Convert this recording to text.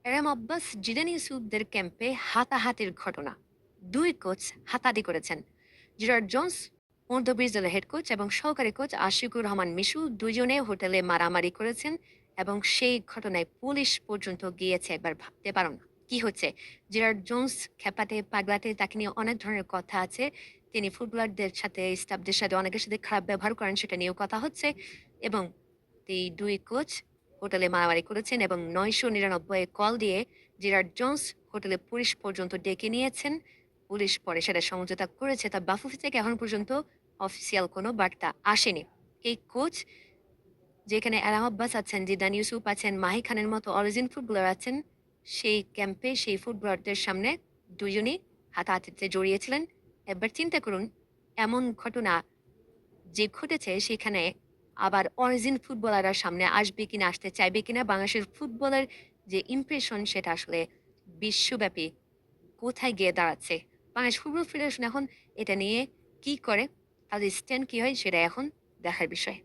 এরম আব্বাস, জিদান ইউসুফদের ক্যাম্পে হাতাহাতির ঘটনা। ২ কোচ হাতাহাতি করেছেন। জেরার্ড জোন্স অন-দ্য-ব্রিজ দলের হেড কোচ এবং সহকারী কোচ আশিকুর রহমান মিশু দুজনে হোটেলে মারামারি করেছেন এবং সেই ঘটনায় পুলিশ পর্যন্ত গিয়েছে। একবার ভাবতে পারো না কি হচ্ছে। জেরার্ড জোন্স খেপাটে পাগলাটে, তাকে নিয়ে অনেক ধরনের কথা আছে। তিনি ফুটবলারদের সাথে, স্টাফদের সাথে অনেকের সাথে খারাপ ব্যবহার করেন, সেটা নিয়েও কথা হচ্ছে। এবং এই ২ কোচ হোটেলে মারামারি করেছেন এবং ৯৯৯ এ কল দিয়ে জেরার্ড জোন্স হোটেলে পুলিশ পর্যন্ত ডেকে নিয়েছেন। পুলিশ পরে সেটা সমঝোতা করেছে। তা বাফুফে থেকে এখন পর্যন্ত অফিসিয়াল কোনো বার্তা আসেনি। এই কোচ, যেখানে অ্যালাম আব্বাস আছেন, জিদান ইউসুফ আছেন, মাহি খানের মতো অরিজিন ফুটবলার আছেন, সেই ক্যাম্পে সেই ফুটবলারদের সামনে দুজনই হাতাহাতিতে জড়িয়েছিলেন। একবার চিন্তা করুন, এমন ঘটনা যে ঘটেছে সেখানে আবার অরিজিন ফুটবলাররা সামনে আসবে কিনা, আসতে চাইবে কিনা, বাংলাদেশের ফুটবলের যে ইমপ্রেশন সেটা আসলে বিশ্বব্যাপী কোথায় গিয়ে দাঁড়াচ্ছে। বাংলাদেশ ফুটবল ফেডারেশন এখন এটা নিয়ে কি করে, তাদের স্ট্যান্ড কি হয়, সেটা এখন দেখার বিষয়।